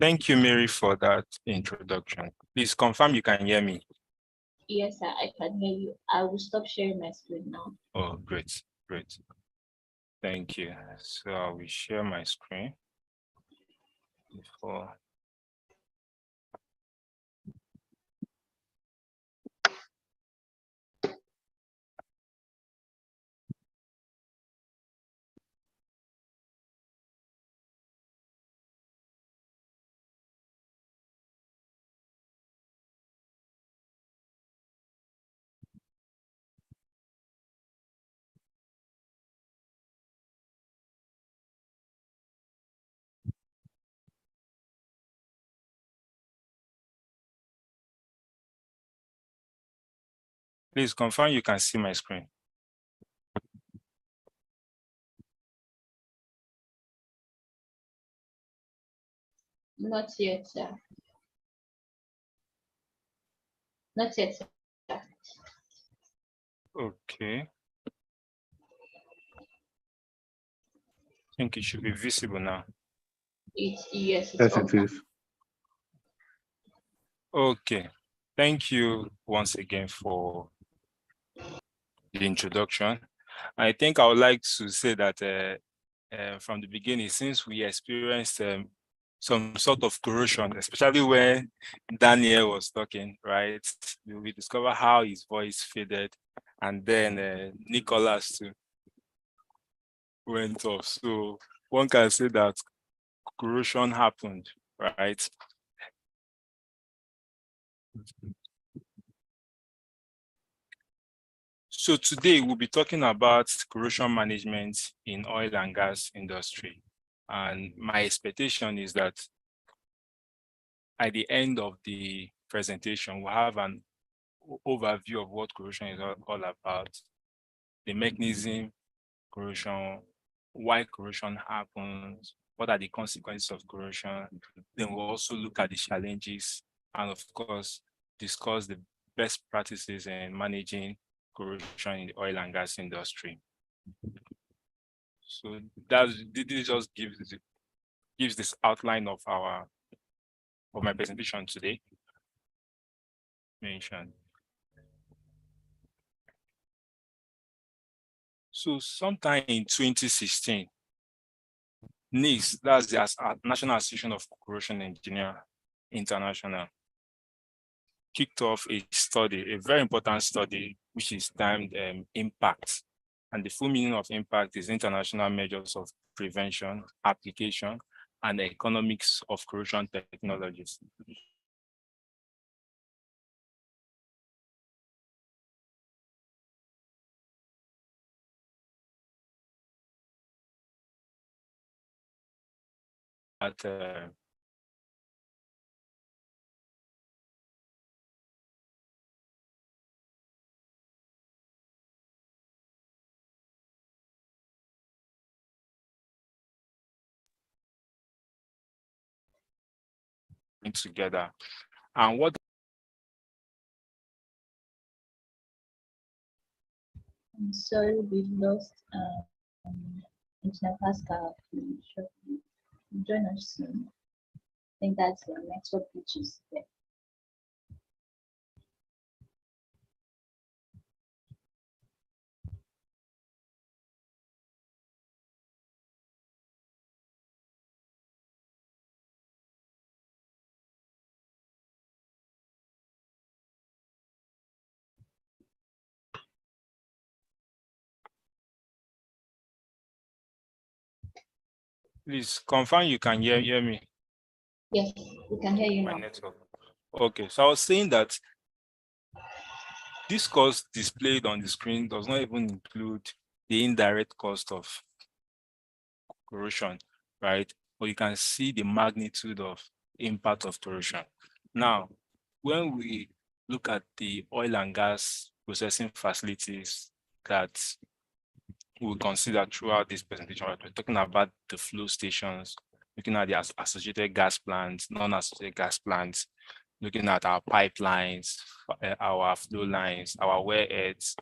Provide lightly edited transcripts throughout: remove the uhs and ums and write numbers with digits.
Thank you, Mary, for that introduction. Please confirm you can hear me. Yes, sir, I can hear you. I will stop sharing my screen now. Oh, great, great. Thank you. So I will share my screen before. Please confirm you can see my screen. Not yet, sir. Not yet, sir. Okay. I think it should be visible now. Yes, it's Yes, up it now. is. Okay. Thank you once again for the introduction. I think I would like to say that from the beginning, since we experienced some sort of corrosion, especially when Daniel was talking, right? We discover how his voice faded, and then Nicholas too went off. So one can say that corrosion happened, right? So today we'll be talking about corrosion management in oil and gas industry. And my expectation is that at the end of the presentation, we'll have an overview of what corrosion is all about, the mechanism corrosion, why corrosion happens, what are the consequences of corrosion. Then we'll also look at the challenges and of course, discuss the best practices in managing corrosion in the oil and gas industry. So this just gives this outline of my presentation today. Mentioned. So sometime in 2016, NICE, that's the National Association of Corrosion Engineer International, kicked off a study, a very important study, which is timed impact. And the full meaning of impact is international measures of prevention, application, and economics of corrosion technologies. At together. And what I'm sorry we lost Engineer Pascal. Shortly. Join us soon. I think that's the network glitches there. please confirm you can hear me? Yes, we can hear you My now. network. Okay, so I was saying that this cost displayed on the screen does not even include the indirect cost of corrosion, right? But you can see the magnitude of impact of corrosion. Now, when we look at the oil and gas processing facilities that we'll consider throughout this presentation, we're talking about the flow stations, looking at the associated gas plants, non-associated gas plants, looking at our pipelines, our flow lines, our wellheads,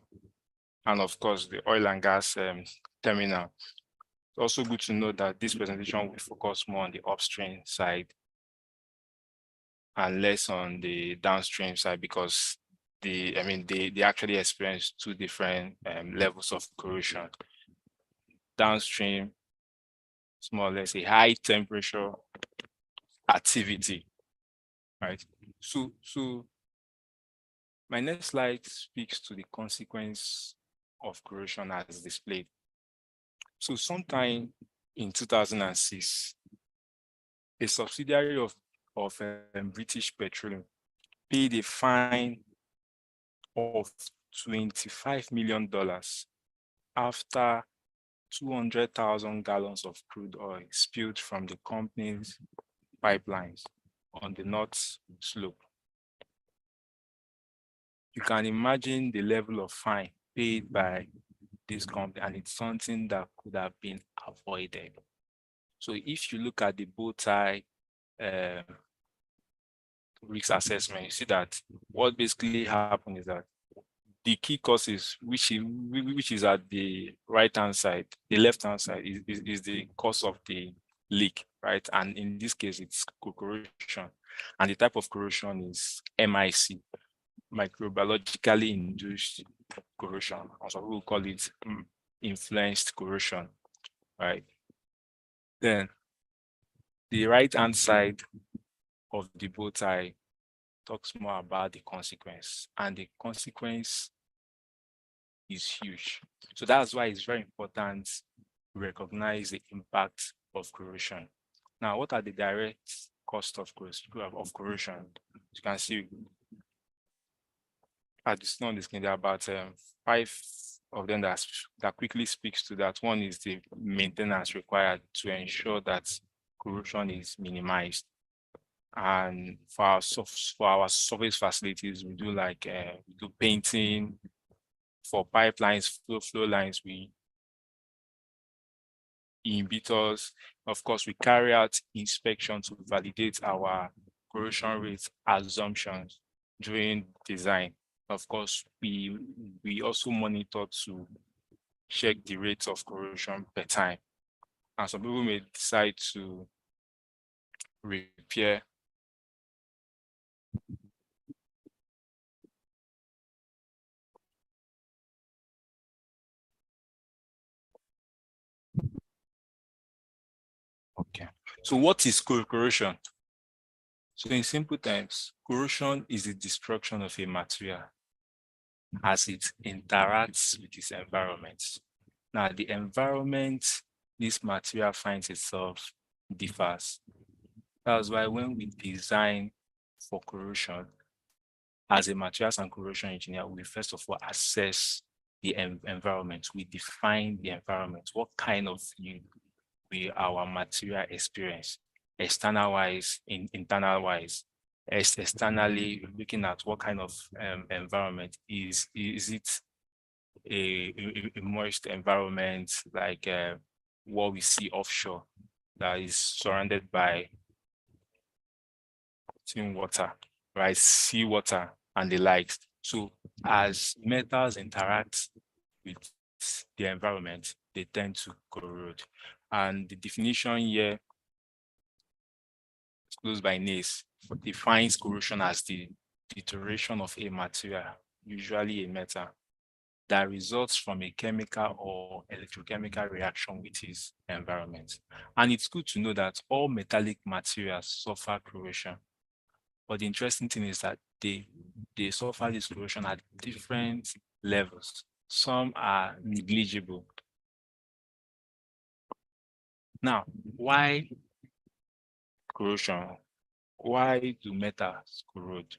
and of course, the oil and gas terminal. It's also good to know that this presentation will focus more on the upstream side and less on the downstream side, because they actually experience two different levels of corrosion. Downstream is more or less a high temperature activity, right? So my next slide speaks to the consequence of corrosion as displayed. So sometime in 2006, a subsidiary of British Petroleum paid a fine of $25 million after 200,000 gallons of crude oil spilled from the company's pipelines on the North Slope. You can imagine the level of fine paid by this company, and it's something that could have been avoided. So if you look at the bow tie risk assessment, you see that what basically happened is that the key causes, which is at the right-hand side, the left-hand side is the cause of the leak, right? And in this case, it's corrosion. And the type of corrosion is MIC, microbiologically induced corrosion. Also, we'll call it influenced corrosion, right? Then the right-hand side of the bow tie talks more about the consequence, and the consequence is huge. So that's why it's very important to recognize the impact of corrosion. Now, what are the direct costs of corrosion? You can see at the on the screen, there are about 5 of them that quickly speaks to that. One is the maintenance required to ensure that corrosion is minimized. And for our surface facilities, we do painting. For pipelines, flow lines, we inhibitors. Of course, we carry out inspection to validate our corrosion rate assumptions during design. Of course, we also monitor to check the rates of corrosion per time. And some people may decide to repair Okay. So what is corrosion? So in simple terms, corrosion is the destruction of a material as it interacts with its environment. Now, the environment this material finds itself differs. That's why when we design for corrosion, as a materials and corrosion engineer, we first of all assess the environment. We define the environment. What kind of will our material experience, external wise, internal wise? Externally, looking at what kind of environment is it a moist environment like what we see offshore that is surrounded by water, right? Seawater and the likes. So as metals interact with the environment, they tend to corrode. And the definition here, disclosed by NACE, defines corrosion as the deterioration of a material, usually a metal, that results from a chemical or electrochemical reaction with its environment. And it's good to know that all metallic materials suffer corrosion. But the interesting thing is that they suffer this corrosion at different levels. Some are negligible. Now, why corrosion? Why do metals corrode?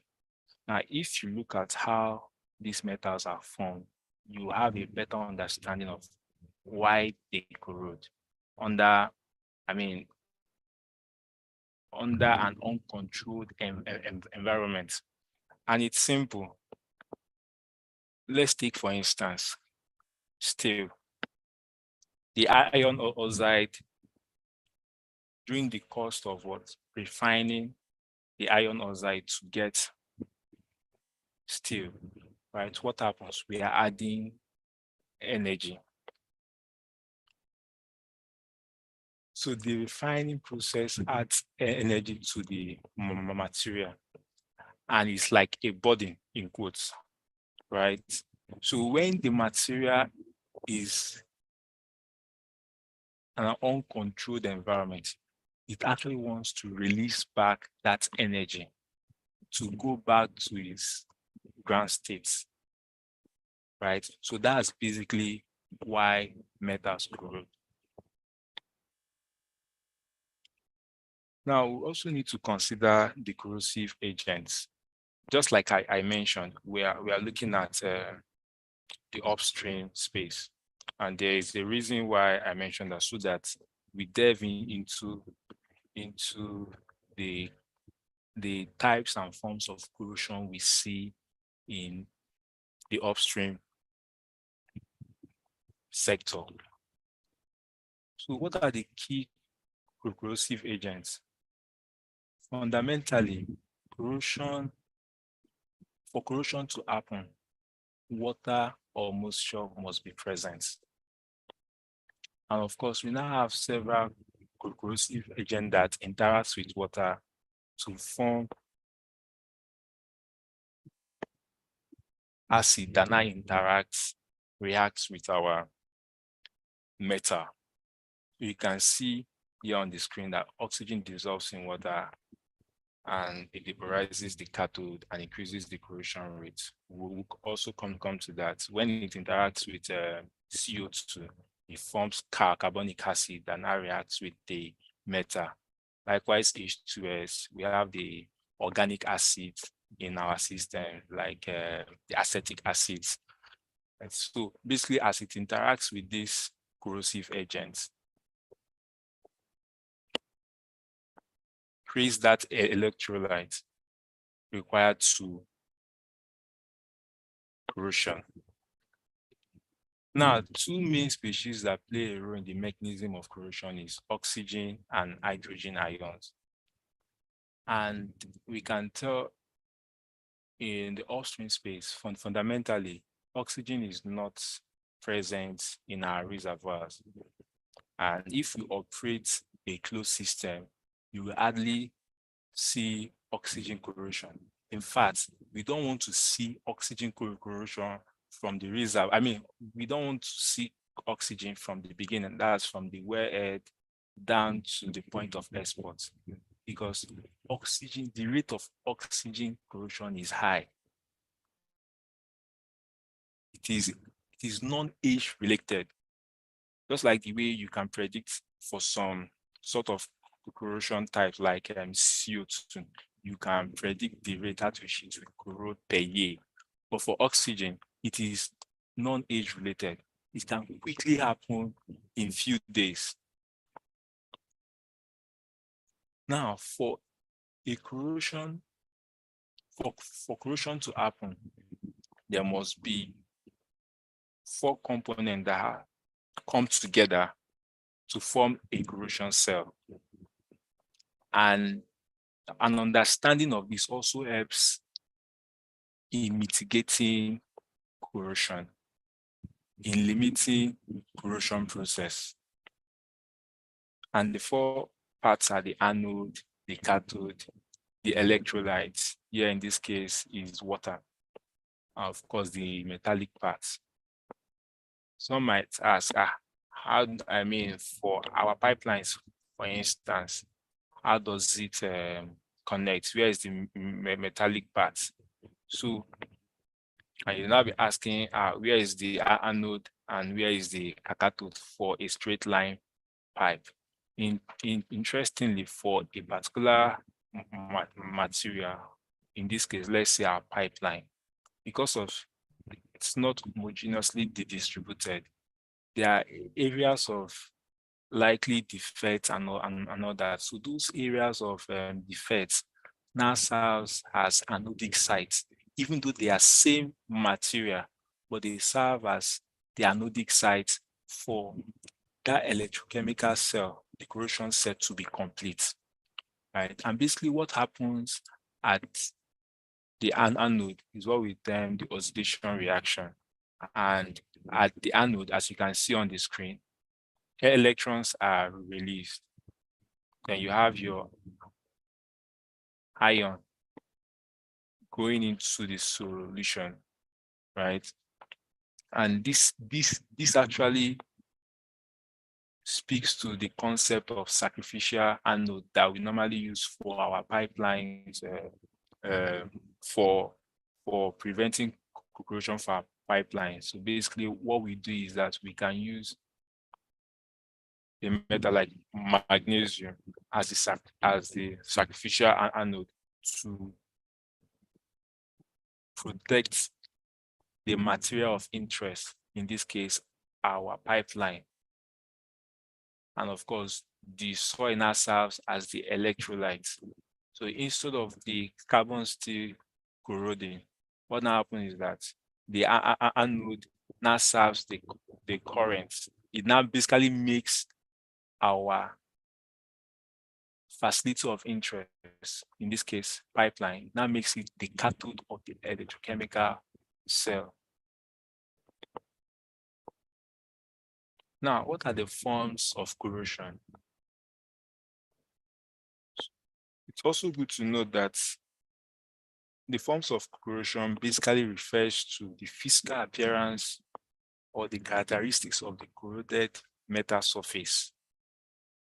Now, if you look at how these metals are formed, you have a better understanding of why they corrode under an uncontrolled environment. And it's simple. Let's take, for instance, steel. The iron oxide, during the course of refining the iron oxide to get steel, right? What happens? We are adding energy. So the refining process adds energy to the material. and it's like a burden in quotes, right? So when the material is an uncontrolled environment, it actually wants to release back that energy to go back to its ground states, right? So that's basically why metals corrode. Now, we also need to consider the corrosive agents. Just like I mentioned, we are looking at the upstream space. And there is a reason why I mentioned that, so that we delve into the the types and forms of corrosion we see in the upstream sector. So what are the key corrosive agents? Fundamentally, corrosion, for corrosion to happen, water or moisture must be present. And of course, we now have several corrosive agents that interact with water to form acid that now reacts with our metal. You can see here on the screen that oxygen dissolves in water and it vaporizes the cathode and increases the corrosion rate. We'll also come to that. When it interacts with CO2, it forms carbonic acid that now reacts with the metal. Likewise, H2S, we have the organic acids in our system, like the acetic acids. And so basically, as it interacts with these corrosive agents, creates that electrolyte required to corrosion. Now, two main species that play a role in the mechanism of corrosion is oxygen and hydrogen ions. And we can tell in the upstream space, fundamentally, oxygen is not present in our reservoirs. And if we operate a closed system, you will hardly see oxygen corrosion. In fact, we don't want to see oxygen corrosion from the reserve. I mean, we don't want to see oxygen from the beginning, that's from the wellhead down to the point of export, because oxygen, the rate of oxygen corrosion is high. It is non-age related, just like the way you can predict for some sort of corrosion types like CO2, you can predict the rate at which it will corrode per year. But for oxygen, it is non-age related. It can quickly happen in few days. Now, for corrosion to happen, there must be 4 components that come together to form a corrosion cell. And an understanding of this also helps in mitigating corrosion, in limiting corrosion process. And the 4 parts are the anode, the cathode, the electrolytes. Here in this case is water. And of course, the metallic parts. Some might ask, for our pipelines, for instance, how does it connect? Where is the metallic part? So, and you'll now be asking, where is the anode and where is the cathode for a straight line pipe? Interestingly, for a particular material, in this case, let's say our pipeline, because of it's not homogeneously distributed, there are areas of likely defects and all that. So those areas of defects now serves as anodic sites, even though they are same material, but they serve as the anodic sites for that electrochemical cell, the corrosion cell, to be complete, right? And basically what happens at the anode is what we term the oxidation reaction. And at the anode, as you can see on the screen, electrons are released. Then you have your ion going into the solution, right? And this actually speaks to the concept of sacrificial anode that we normally use for our pipelines for preventing corrosion for our pipelines. So basically, what we do is that we can use a metal like magnesium as the sacrificial anode to protect the material of interest, in this case, our pipeline. And of course, the soil now serves as the electrolyte. So instead of the carbon steel corroding, what now happens is that the anode now serves the current. It now basically makes our facility of interest, in this case, pipeline, now makes it the cathode of the electrochemical cell. Now, what are the forms of corrosion? It's also good to note that the forms of corrosion basically refers to the physical appearance or the characteristics of the corroded metal surface.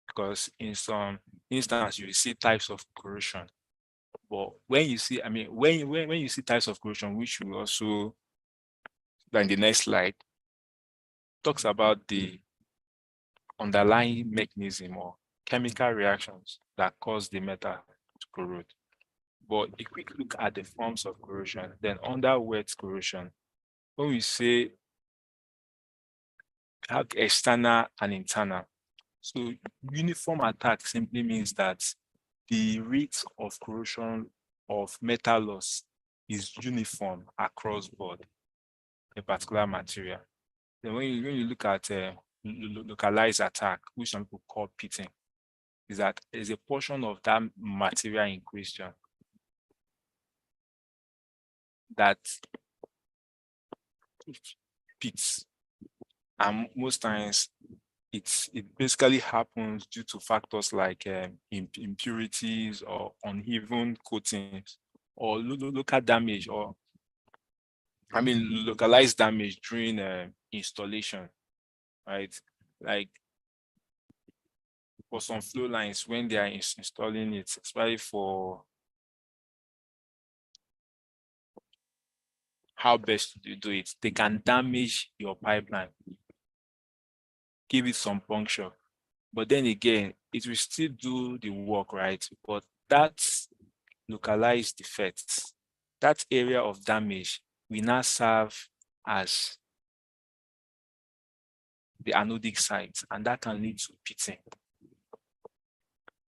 Because in some instances, you see types of corrosion. But when you see, when you see types of corrosion, which we also, in the next slide, talks about the underlying mechanism or chemical reactions that cause the metal to corrode. But a quick look at the forms of corrosion, then under wet corrosion, when we say have external and internal. So uniform attack simply means that the rate of corrosion of metal loss is uniform across board, a particular material. Then when you look at localized attack, which some people call pitting, is that is a portion of that material in question that pits. And most times it basically happens due to factors like impurities or uneven coatings or local damage, or localized damage during installation, right? Like for some flow lines, when they are installing it, especially for how best to do it, they can damage your pipeline, give it some puncture. But then again, it will still do the work, right? But that localized defects, that area of damage will now serve as the anodic site, and that can lead to pitting.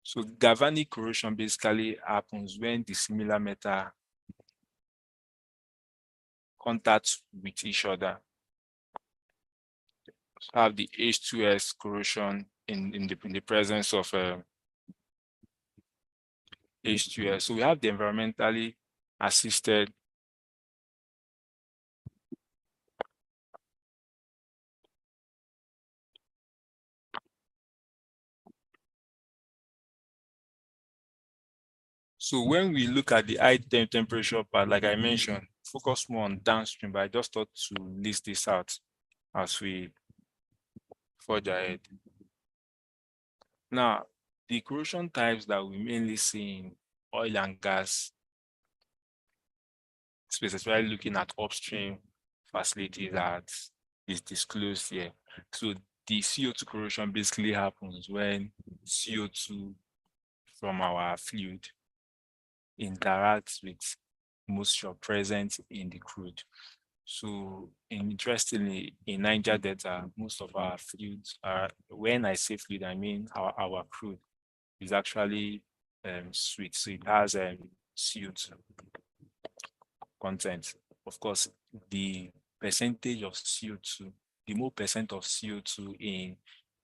So galvanic corrosion basically happens when the similar metal contact with each other. So have the H2S corrosion in the presence of H2S. So we have the environmentally assisted So when we look at the high temperature part, like I mentioned, focus more on downstream, but I just thought to list this out as we forge ahead. Now, the corrosion types that we mainly see in oil and gas, specifically looking at upstream facilities that is disclosed here. So the CO2 corrosion basically happens when CO2 from our fluid interacts with moisture present in the crude. So interestingly, in Niger Delta, most of our fluids are, when I say fluid, I mean our crude is actually sweet. So it has CO2 content. Of course, the percentage of CO2, the more percent of CO2 in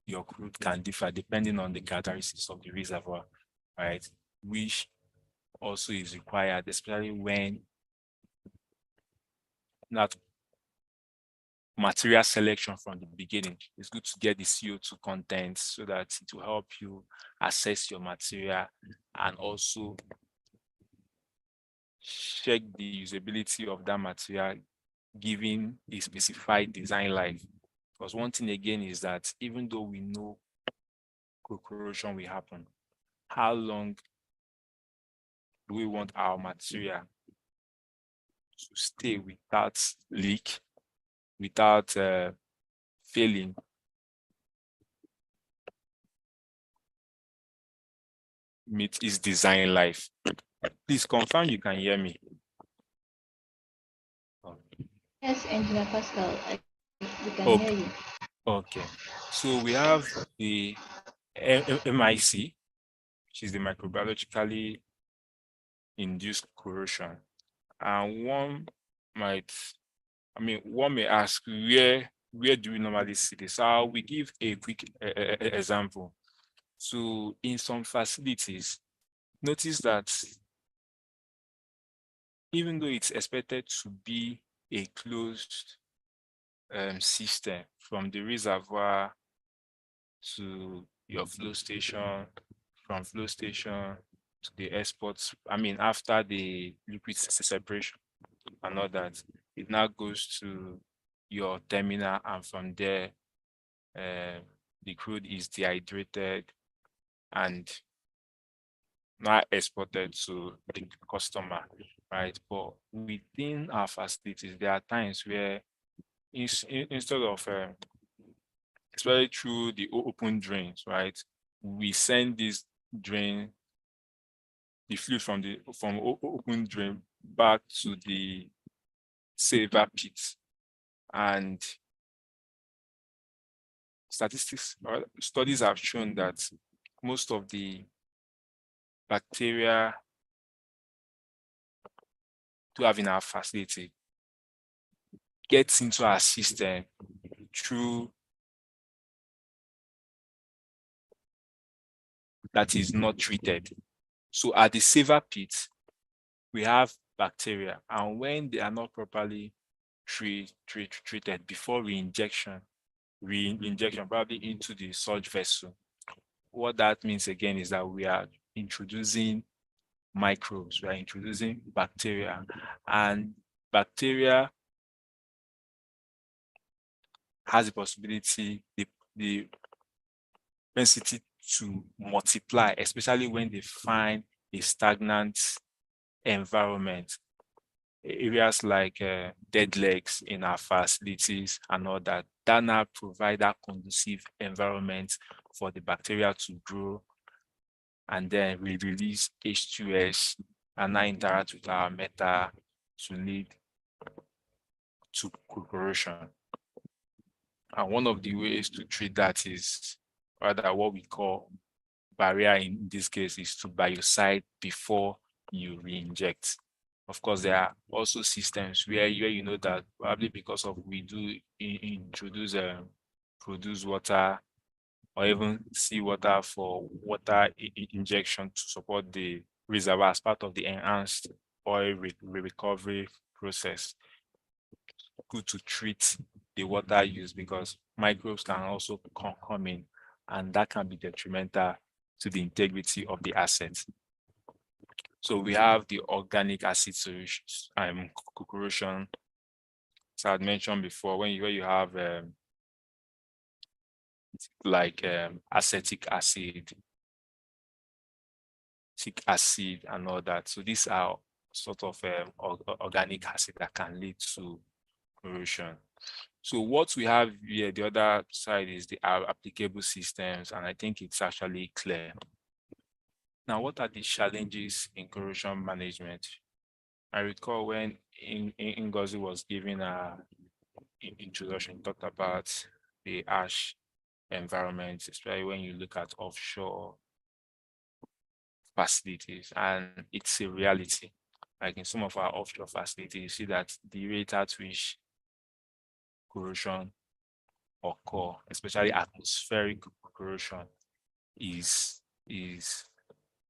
your crude can differ depending on the characteristics of the reservoir, right? Which also is required, especially when that material selection from the beginning. It's good to get the CO2 content so that it will help you assess your material and also check the usability of that material given a specified design life. Because one thing again is that even though we know corrosion will happen, how long do we want our material to stay without leak, without failing? Meet its design life. Please confirm you can hear me. Yes, Engineer Pascal, we can hear Oh, you. okay. So we have the MIC, which is the microbiologically induced corrosion. And might, one may ask, where do we normally see this? So we give a quick example. So in some facilities, notice that even though it's expected to be a closed system from the reservoir to your flow station, from flow station to the exports, after the liquid separation and all that, it now goes to your terminal, and from there, the crude is dehydrated and not exported to the customer, right? But within our facilities, there are times where instead of, especially through the open drains, right, we send this drain, the fluid from open drain back to the saver pit, and statistics or studies have shown that most of the bacteria to have in our facility gets into our system through that is not treated. So at the saver pit, we have bacteria, and when they are not properly treated before reinjection probably into the surge vessel, what that means again is that we are introducing microbes, we are introducing bacteria, and bacteria has the possibility, the propensity to multiply, especially when they find a stagnant environment, areas like dead legs in our facilities and all that. That now provide that conducive environment for the bacteria to grow, and then we release H2S and now interact with our metal to lead to corrosion. And one of the ways to treat that is rather what we call barrier in this case is to biocide before you re-inject. Of course, there are also systems where you know that probably because of we do introduce produce water or even seawater for water injection to support the reservoir as part of the enhanced oil recovery process. Good to treat the water use because microbes can also come in, and that can be detrimental to the integrity of the asset. So we have the organic acid solutions, corrosion. So I had mentioned before, when you have acetic acid, and all that. So these are sort of organic acid that can lead to corrosion. So what we have here, the other side is the applicable systems, and I think it's actually clear. Now, what are the challenges in corrosion management? I recall when Ngozi was giving a introduction, talked about the ash environment, especially when you look at offshore facilities, and it's a reality. Like in some of our offshore facilities, you see that the rate at which corrosion occur, especially atmospheric corrosion, is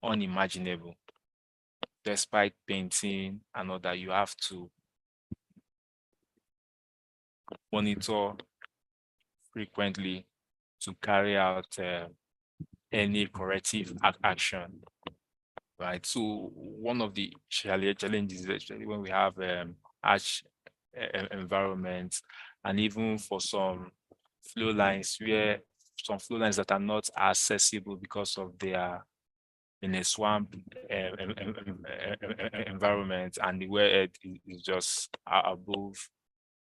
unimaginable. Despite painting and all that, you have to monitor frequently to carry out any corrective action, right? So one of the challenges is actually when we have harsh environments, and even for some flow lines where some flow lines that are not accessible because of their in a swamp environment, and the wellhead is just above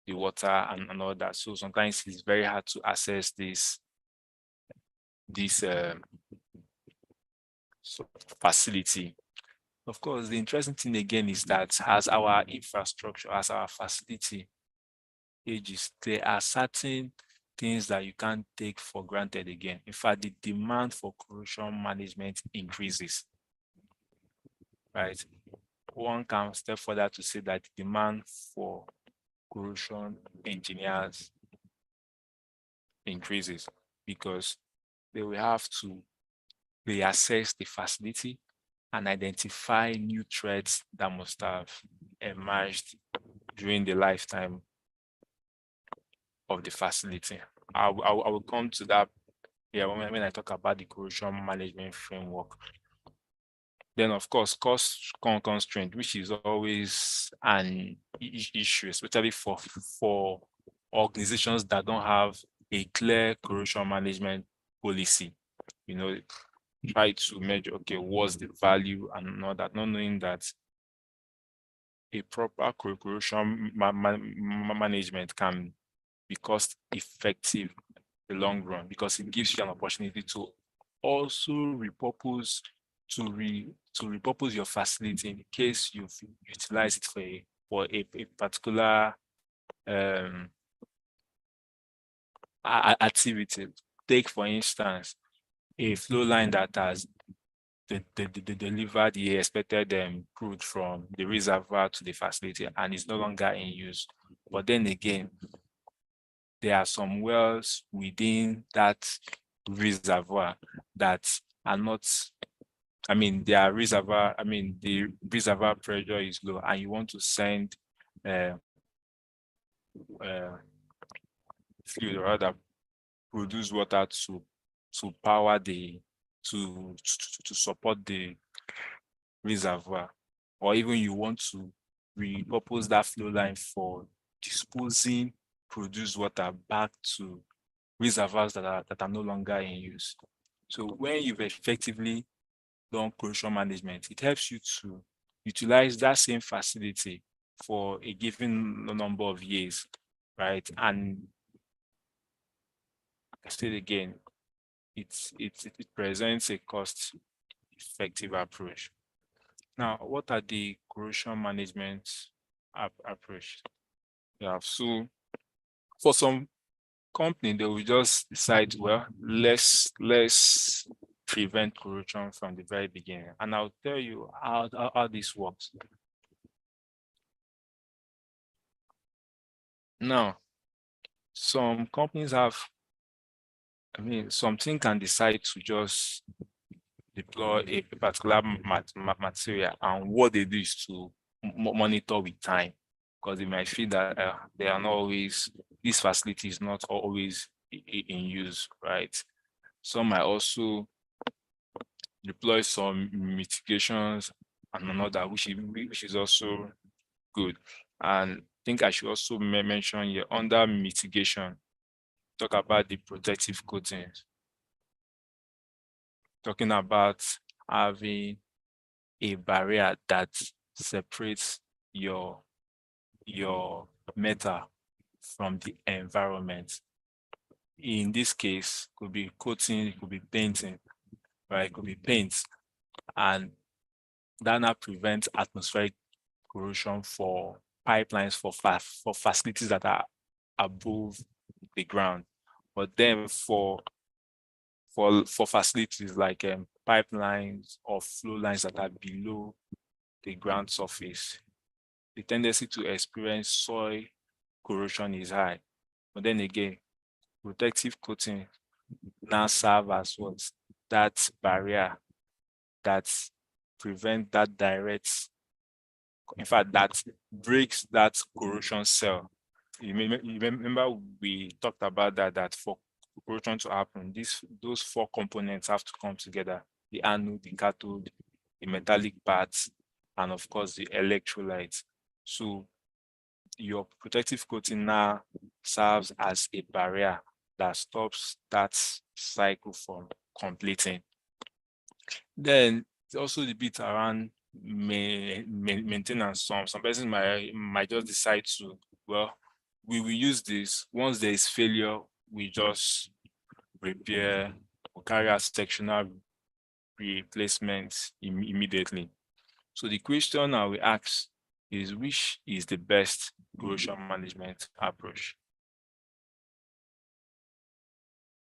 the water and all that. So sometimes it's very hard to access this sort of facility. Of course, the interesting thing again is that as our infrastructure, as our facility ages, there are certain things that you can't take for granted again. In fact, the demand for corrosion management increases, right? One can step further to say that the demand for corrosion engineers increases because they will have to reassess the facility and identify new threats that must have emerged during the lifetime of the facility. I will come to that when I talk about the corrosion management framework. Then, of course, cost constraint, which is always an issue, especially for organizations that don't have a clear corrosion management policy. You know, try to measure, okay, what's the value and all that, not knowing that a proper corrosion management can be cost effective in the long run because it gives you an opportunity to also repurpose to repurpose your facility in case you've utilized it for a particular activity. Take for instance a flow line that has delivered the expected crude from the reservoir to the facility and is no longer in use. But then again, there are some wells within that reservoir that are not, the reservoir pressure is low and you want to send uh, uh, fluid or rather produce water to power to support the reservoir, or even you want to repurpose that flow line for disposing produced water back to reservoirs that are no longer in use. So when you've effectively done corrosion management, it helps you to utilize that same facility for a given number of years, right? And I say it again, it presents a cost-effective approach. Now, what are the corrosion management approach? Yeah, so for some company, they will just decide, well, let's prevent corrosion from the very beginning. And I'll tell you how this works. Now, some companies have, something can decide to just deploy a particular material, and what they do is to monitor with time, because they might feel that they are not always, this facility is not always in use, right? Some might also deploy some mitigations and another, which is also good. And I think I should also mention here under mitigation, talk about the protective coatings, talking about having a barrier that separates your metal from the environment. In this case, could be coating, it could be painting, right? It could be paint, and that now prevents atmospheric corrosion for pipelines for facilities that are above the ground. But then for facilities like pipelines or flow lines that are below the ground surface, the tendency to experience soil corrosion is high. But then again, protective coating now serve as what? That barrier that prevent that direct, in fact, that breaks that corrosion cell. You remember we talked about that for corrosion to happen, those four components have to come together: the anode, the cathode, the metallic parts, and of course the electrolytes. So your protective coating now serves as a barrier that stops that cycle from completing. Then it's also the bit around maintenance. Some persons might just decide to, well, we will use this. Once there is failure, we just repair or carry out sectional replacements immediately. So the question I will ask is, which is the best corrosion management approach?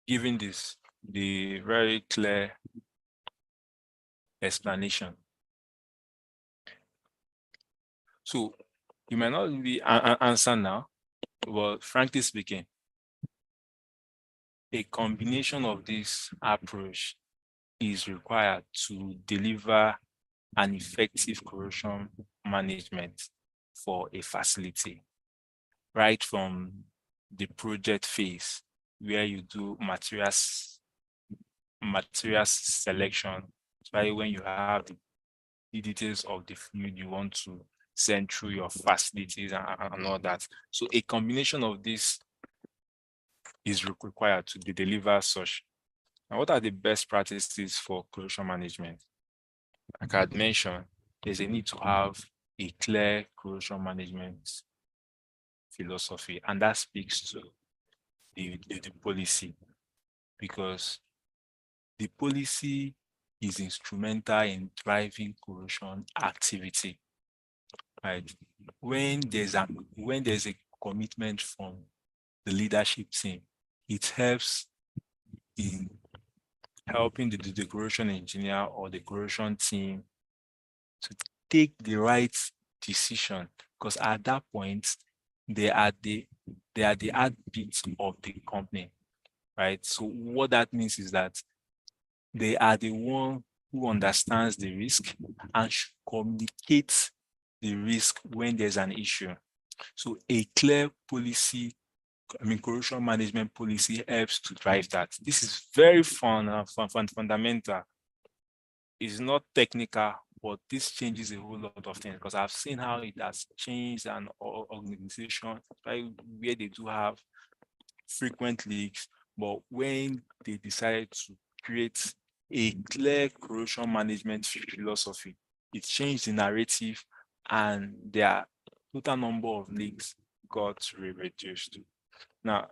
Given this, the very clear explanation. So you might not really answer now, but frankly speaking, a combination of this approach is required to deliver an effective corrosion management for a facility, right from the project phase, where you do materials selection, especially when you have the details of the fluid you want to send through your facilities and all that. So a combination of this is required to deliver such. Now, what are the best practices for corrosion management? Like I had mentioned, there's a need to have a clear corrosion management philosophy, and that speaks to the policy, because the policy is instrumental in driving corrosion activity. Right? When there's a commitment from the leadership team, it helps in helping the corrosion engineer or the corrosion team to take the right decision, because at that point they are the heartbeat of the company, right? So what that means is that they are the one who understands the risk and should communicate the risk when there's an issue. So a clear policy, corrosion management policy, helps to drive that. This is very fundamental. It's not technical, but this changes a whole lot of things, because I've seen how it has changed an organization, right, where they do have frequent leaks, but when they decide to create a clear corrosion management philosophy, it changed the narrative and their total number of leaks got reduced. Now,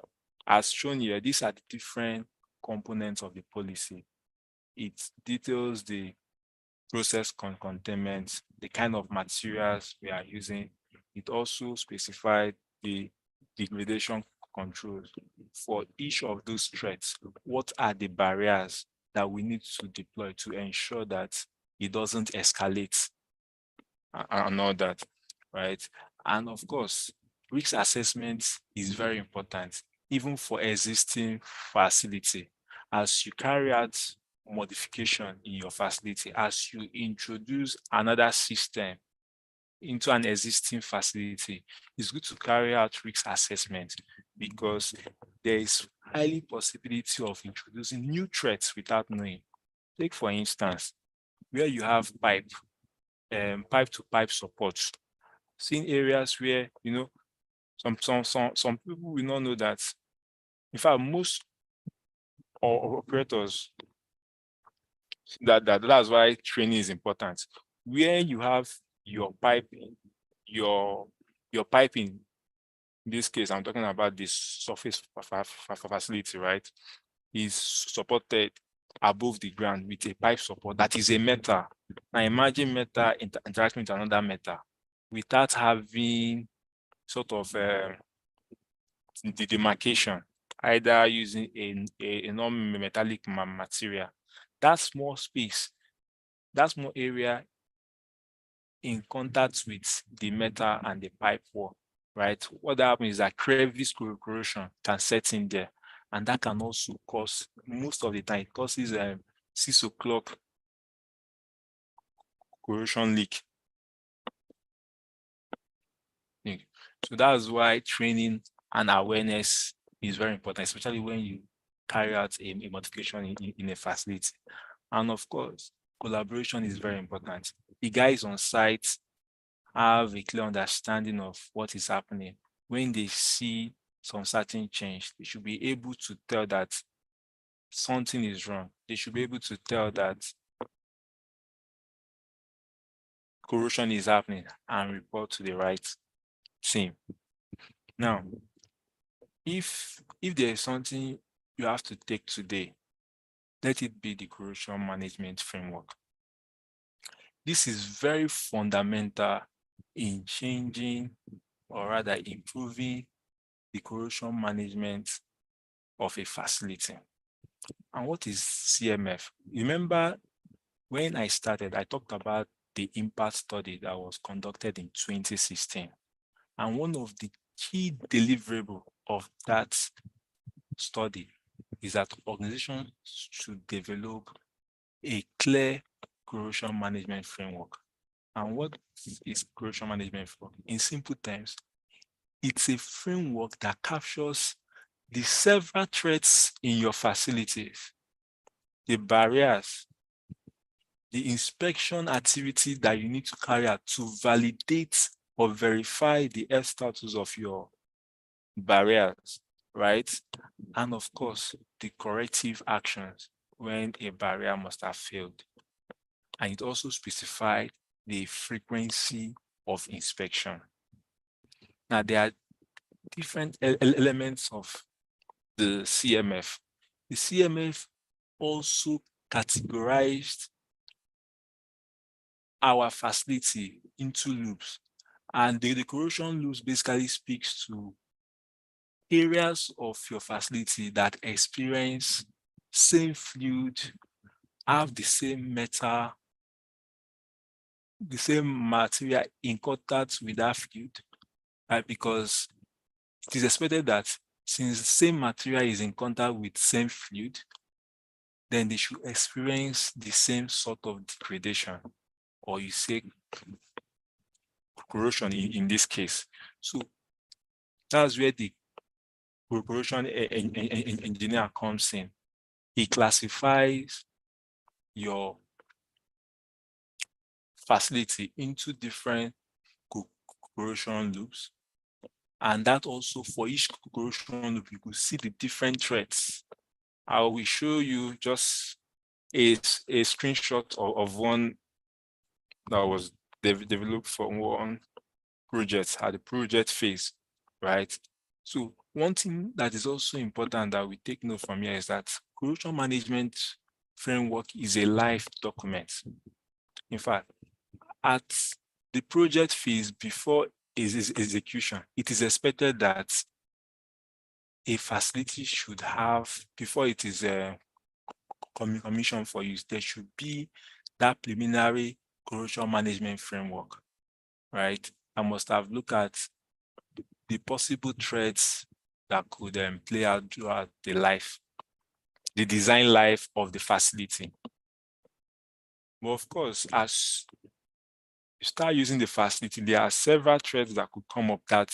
as shown here, these are the different components of the policy. It details the process containment, the kind of materials we are using. It also specified the degradation controls for each of those threats. What are the barriers that we need to deploy to ensure that it doesn't escalate and all that, right? And of course, risk assessment is very important, even for existing facility. As you carry out modification in your facility, as you introduce another system into an existing facility, it's good to carry out risk assessment, because there is highly possibility of introducing new threats without knowing. Take for instance, where you have pipe to pipe support, seeing areas where, some people will not know that. In fact, most operators, that's why training is important. Where you have your piping, your piping, in this case, I'm talking about this surface facility, right, is supported above the ground with a pipe support that is a metal. Now imagine metal interacting with another metal without having sort of the demarcation, either using a non-metallic material. That small space, that small area in contact with the metal and the pipe wall, right? What happens is that crevice corrosion can set in there, and that can also cause, most of the time, it causes 6 o'clock corrosion leak. So that's why training and awareness is very important, especially when you carry out a modification in a facility. And of course, collaboration is very important. The guys on site have a clear understanding of what is happening. When they see some certain change, they should be able to tell that something is wrong. They should be able to tell that corrosion is happening and report to the right team. Now, if there is something you have to take today, let it be the corrosion management framework. This is very fundamental in changing, or rather improving, the corrosion management of a facility. And what is CMF? Remember, when I started, I talked about the impact study that was conducted in 2016. And one of the key deliverables of that study is that organizations should develop a clear corrosion management framework. And what is corrosion management framework? In simple terms, it's a framework that captures the several threats in your facilities, the barriers, the inspection activity that you need to carry out to validate or verify the health status of your barriers, right? And of course, the corrective actions when a barrier must have failed. And it also specifies the frequency of inspection. Now, there are different elements of the CMF. The CMF also categorized our facility into loops. And the corrosion loops basically speaks to areas of your facility that experience same fluid, have the same metal, the same material in contact with that fluid, right? Because it is expected that since the same material is in contact with same fluid, then they should experience the same sort of degradation, or you say corrosion in this case. So that's where the corrosion engineer comes in. He classifies your facility into different corrosion loops. And that also, for each corrosion loop, you could see the different threats. I will show you just a screenshot of one that was developed for one project at the project phase, right? So one thing that is also important that we take note from here is that corrosion management framework is a live document. In fact, at the project phase before its execution, it is expected that a facility should have, before it is commissioned for use, there should be that preliminary corrosion management framework, right? I must have looked at the possible threats that could play out throughout the design life of the facility. But of course, as you start using the facility, there are several threats that could come up that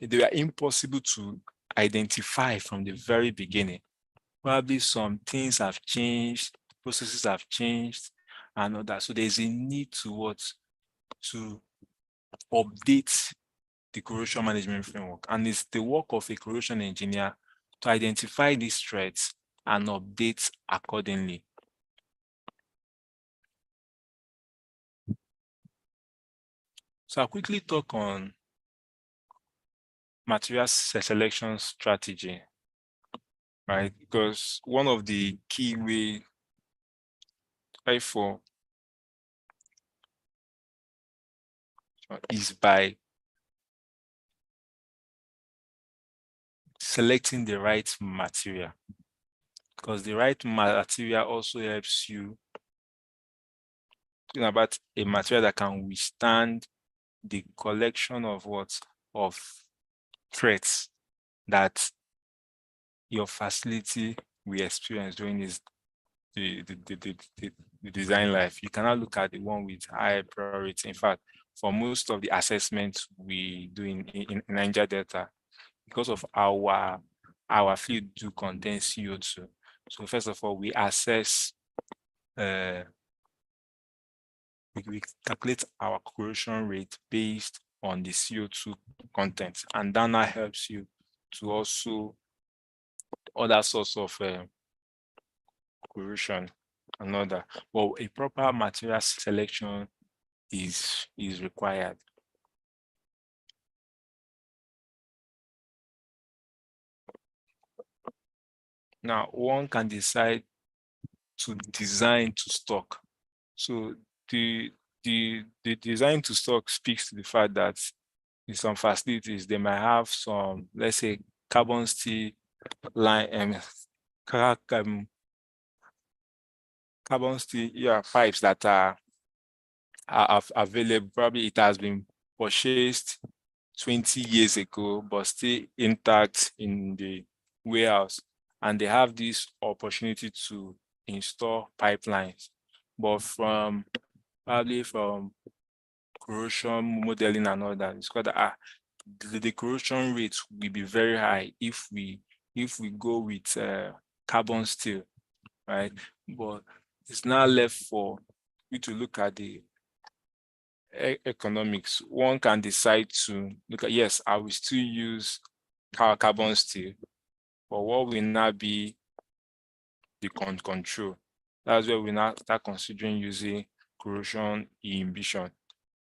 they were impossible to identify from the very beginning. Probably some things have changed, processes have changed, and all that. So there's a need to update the corrosion management framework. And it's the work of a corrosion engineer to identify these threats and update accordingly. So I'll quickly talk on material selection strategy, right? Because one of the key ways for is by selecting the right material, because the right material also helps you think about a material that can withstand the collection of threats that your facility will experience during the design life. You cannot look at the one with high priority. In fact, for most of the assessments we do in Niger Delta, because of our fluid do contain CO2, So first of all, we assess, we calculate our corrosion rate based on the CO2 content, and that now helps you to also other source of corrosion and other. But a proper material selection is required. Now, one can decide to design to stock. So the design to stock speaks to the fact that in some facilities they might have some, let's say, carbon steel line carbon steel, yeah, pipes that are available. Probably it has been purchased 20 years ago, but still intact in the warehouse. And they have this opportunity to install pipelines. But probably from corrosion modeling and all that, it's called the corrosion rate will be very high if we go with carbon steel, right? But it's now left for you to look at the economics. One can decide to look at, yes, I will still use carbon steel, but what will now be the control? That's where we now start considering using corrosion inhibition,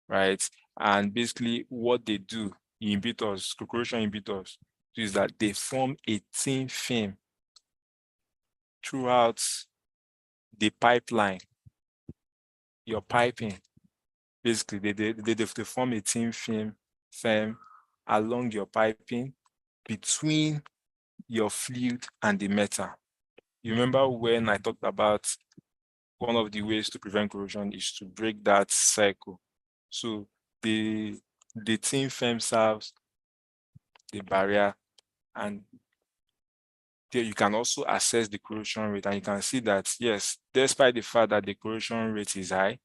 right? And basically what they do, inhibitors, corrosion inhibitors, is that they form a thin film throughout the pipeline, your piping. Basically, they form a thin film along your piping between your fluid and the metal. You remember when I talked about one of the ways to prevent corrosion is to break that cycle. So the thin film serves the barrier, and there you can also assess the corrosion rate, and you can see that, yes, despite the fact that the corrosion rate is high,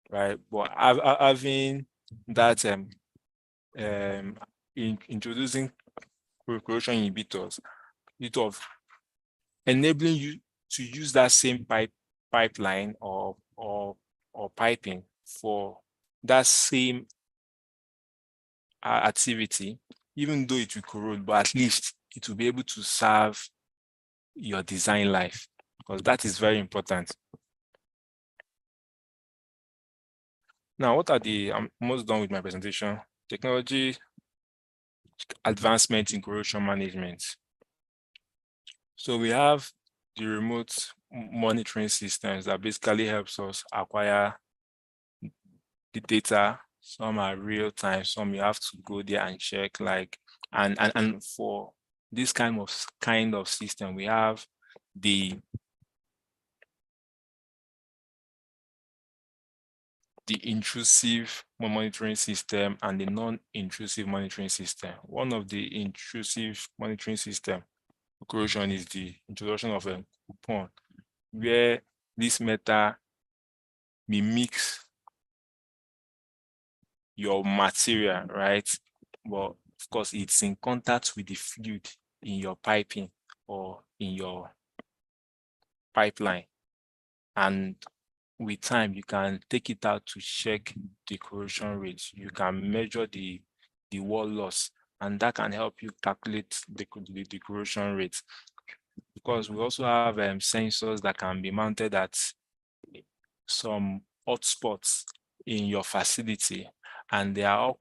right, but having that introducing corrosion inhibitors, it of enabling you to use that same pipeline or piping for that same activity, even though it will corrode, but at least it will be able to serve your design life, because that is very important. Now, what are I'm almost done with my presentation. Technology advancement in corrosion management. So we have the remote monitoring systems that basically helps us acquire the data. Some are real time, some you have to go there and check, like, and for this kind of system, we have the intrusive monitoring system and the non-intrusive monitoring system. One of the intrusive monitoring system corrosion is the introduction of a coupon, where this metal mimics your material, right? But of course, it's in contact with the fluid in your piping or in your pipeline. And with time, you can take it out to check the corrosion rate. You can measure the wall loss, and that can help you calculate the corrosion rate. Because we also have sensors that can be mounted at some hotspots in your facility, and they are all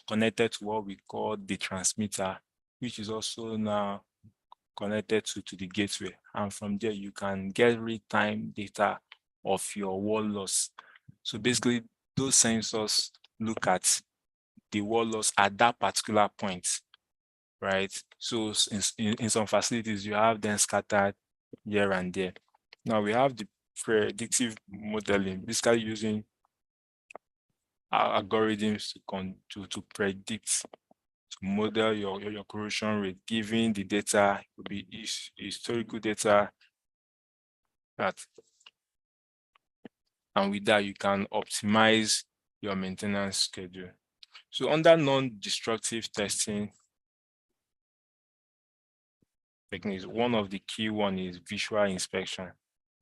connected to what we call the transmitter, which is also now connected to the gateway. And from there, you can get real-time data of your wall loss. So basically, those sensors look at the wall loss at that particular point, right? So in some facilities, you have them scattered here and there. Now we have the predictive modeling, basically using algorithms to predict, to model your corrosion rate, given the data. It could be historical data that, and with that you can optimize your maintenance schedule. So under non-destructive testing, techniques. One of the key one is visual inspection.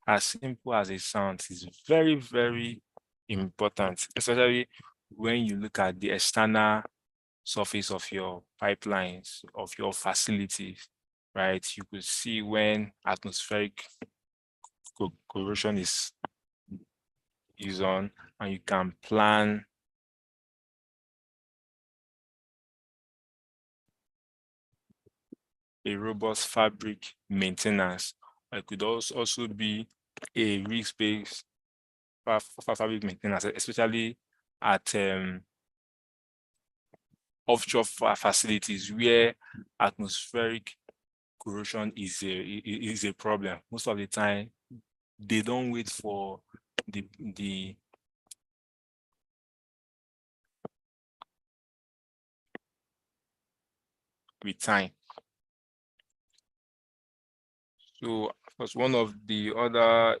As simple as it sounds, is very, very important, especially when you look at the external surface of your pipelines, of your facilities, right? You could see when atmospheric corrosion is on, and you can plan a robust fabric maintenance. It could also be a risk-based fabric maintenance, especially at offshore facilities where atmospheric corrosion is a problem. Most of the time, they don't wait for the with time. So, of course, one of the other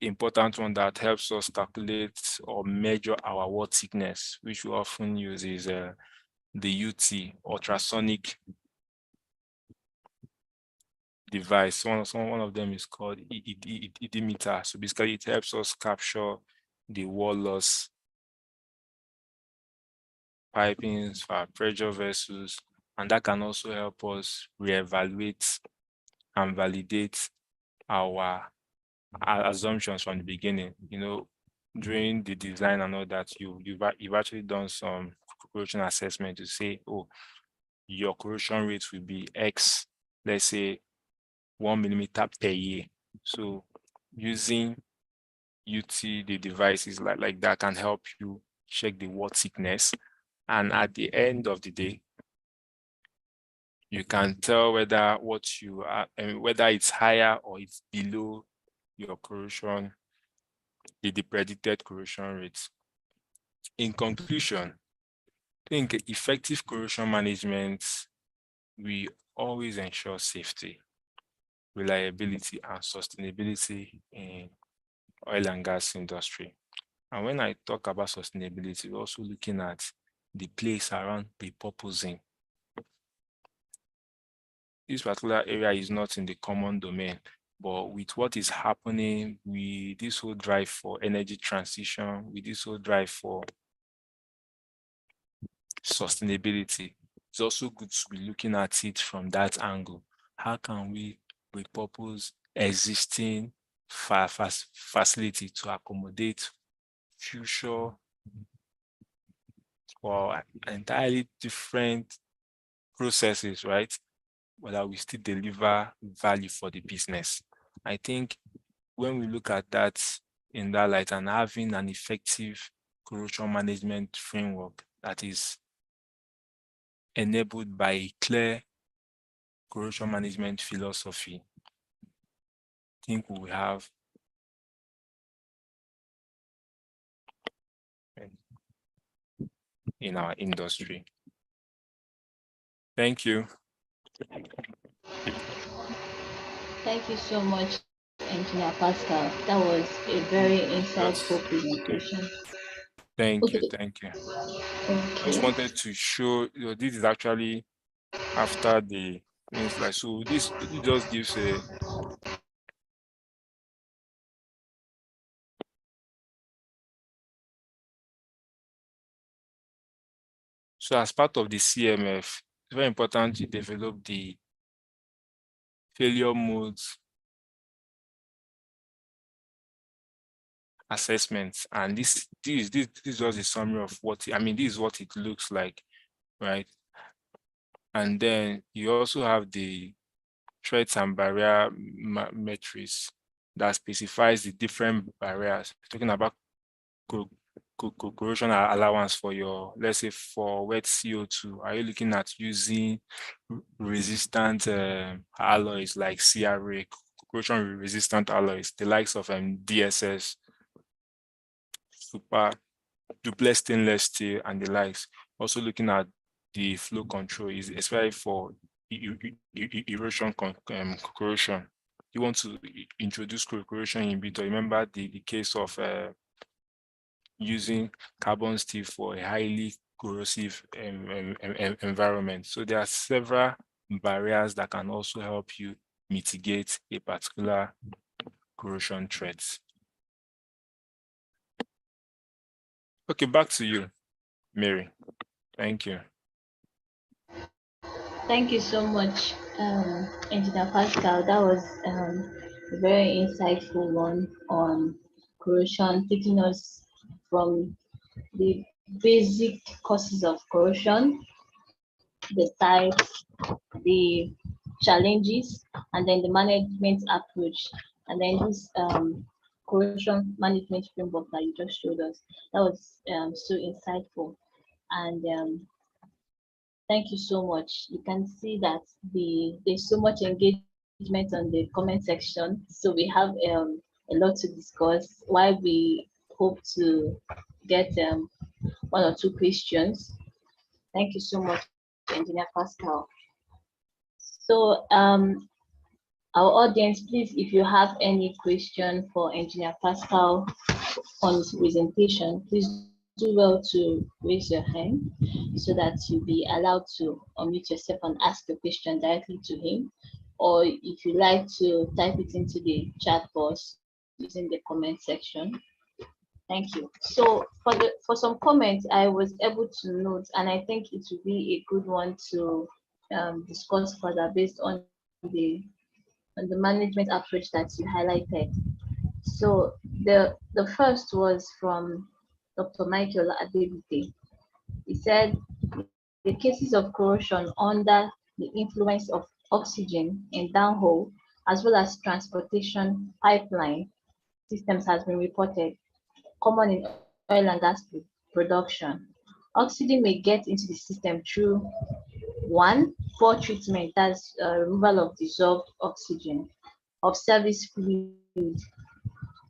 important one that helps us calculate or measure our water thickness, which we often use, is the UT, ultrasonic device. One of them is called edimeter. So basically, it helps us capture the wall loss pipings for our pressure vessels, and that can also help us reevaluate and validate our assumptions from the beginning. You know, during the design and all that, you've actually done some corrosion assessment to say, oh, your corrosion rate will be X, let's say 1 millimeter per year. So using UT, the devices like that can help you check the wall thickness. And at the end of the day, you can tell whether what you are, whether it's higher or it's below your corrosion, the predicted corrosion rates. In conclusion, I think effective corrosion management, we always ensure safety, reliability, and sustainability in oil and gas industry. And when I talk about sustainability, we're also looking at the place around repurposing. This particular area is not in the common domain, but with what is happening, with this whole drive for energy transition, with this whole drive for sustainability, it's also good to be looking at it from that angle. How can we repurpose existing facility to accommodate future or entirely different processes, right? But that we still deliver value for the business. I think when we look at that in that light and having an effective corrosion management framework that is enabled by a clear corrosion management philosophy, I think we will have in our industry. Thank you. Thank you so much, Engineer Pascal. That was a very insightful presentation. Thank you. Okay. Thank you. I just Okay. wanted to show, this is actually after the slide. So this just gives a so as part of the CMF, it's very important to develop the failure modes assessments. And this is just a summary of what, this is what it looks like, right? And then you also have the threats and barrier metrics that specifies the different barriers. Talking about corrosion allowance for your, let's say for wet CO2, are you looking at using resistant alloys like CRA, corrosion resistant alloys, the likes of DSS, super duplex stainless steel and the likes? Also looking at the flow control, is especially for erosion corrosion. You want to introduce corrosion inhibitor. Remember the case of using carbon steel for a highly corrosive environment. So there are several barriers that can also help you mitigate a particular corrosion threat. Okay, back to you, Mary. Thank you. Thank you so much, Engineer Pascal. That was a very insightful one on corrosion, taking us from the basic causes of corrosion, the types, the challenges, and then the management approach, and then this corrosion management framework that you just showed us. That was so insightful, and thank you so much. You can see that there's so much engagement on the comment section. So we have a lot to discuss. Why we hope to get one or two questions. Thank you so much, Engineer Pascal. So our audience, please, if you have any question for Engineer Pascal on his presentation, please do well to raise your hand so that you'll be allowed to unmute yourself and ask your question directly to him. Or if you like to type it into the chat box using the comment section. Thank you. So for some comments, I was able to note, and I think it would be a good one to discuss further based on the management approach that you highlighted. So the first was from Dr. Michael Adebute. He said the cases of corrosion under the influence of oxygen in downhole as well as transportation pipeline systems has been reported common in oil and gas production. Oxygen may get into the system through one, poor treatment, that's removal of dissolved oxygen, of service fluid,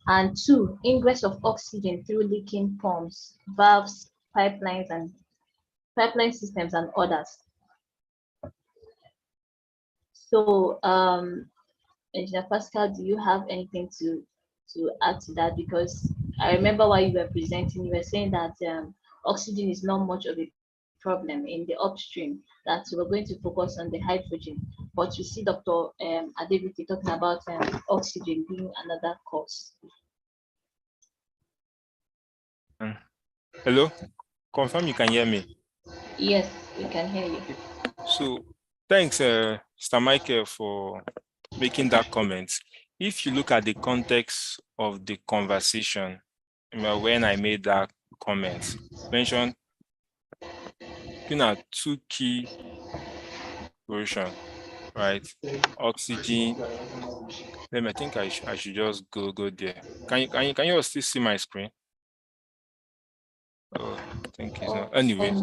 and two, ingress of oxygen through leaking pumps, valves, pipelines, and pipeline systems and others. So, Engineer Pascal, do you have anything to add to that? Because I remember while you were presenting, you were saying that oxygen is not much of a problem in the upstream, that we're going to focus on the hydrogen. But we see Dr. Adebute talking about oxygen being another cause. Hello, confirm you can hear me. Yes, we can hear you. So thanks, Mr. Michael, for making that comment. If you look at the context of the conversation, when I made that comment, mentioned two key corrosion, right? Oxygen. I think I should just go there. Can you still see my screen? Oh, I think it's not. Anyway,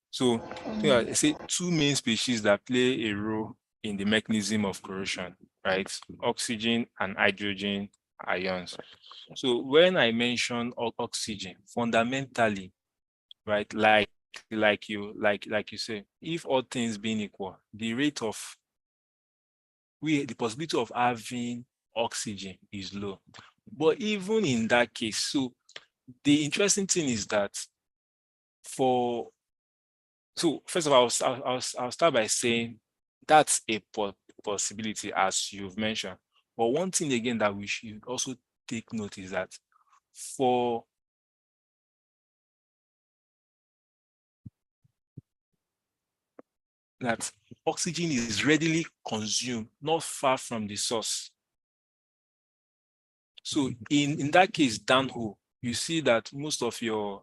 so I say two main species that play a role in the mechanism of corrosion, right? Oxygen and hydrogen ions. So when I mention oxygen, fundamentally, right, like you say, if all things being equal, the possibility of having oxygen is low. But even in that case, so the interesting thing is that first of all, I'll start by saying that's a possibility, as you've mentioned. But one thing again that we should also take note is that that oxygen is readily consumed not far from the source. So in that case, downhole, you see that most of the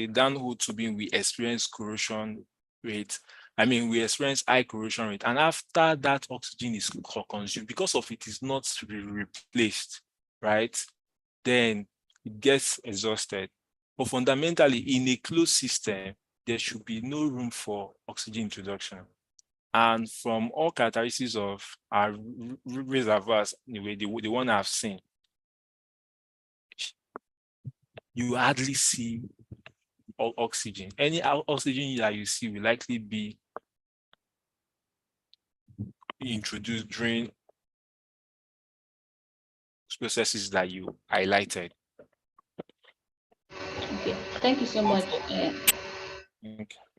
downhole tubing, we experience corrosion rate. We experience high corrosion rate. And after that oxygen is consumed, because of it is not replaced, right? Then it gets exhausted. But fundamentally, in a closed system, there should be no room for oxygen introduction. And from all characteristics of our reservoirs, anyway, the one I've seen, you hardly see oxygen. Any oxygen that you see will likely be introduced during processes that you highlighted. Okay, thank you so much. Okay.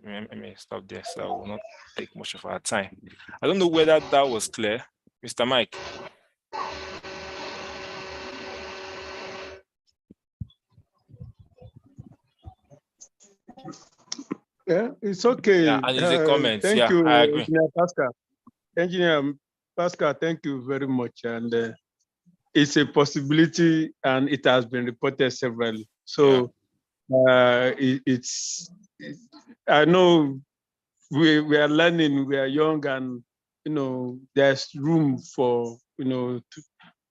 let me stop there so I will not take much of our time. I don't know whether that was clear, Mr. Mike. Yeah, it's okay. Yeah, and it's a comment. Thank Yeah, you, I agree. Engineer Pascal. Engineer Pascal, thank you very much. And it's a possibility, and it has been reported severally. So I know we are learning, we are young, and there's room for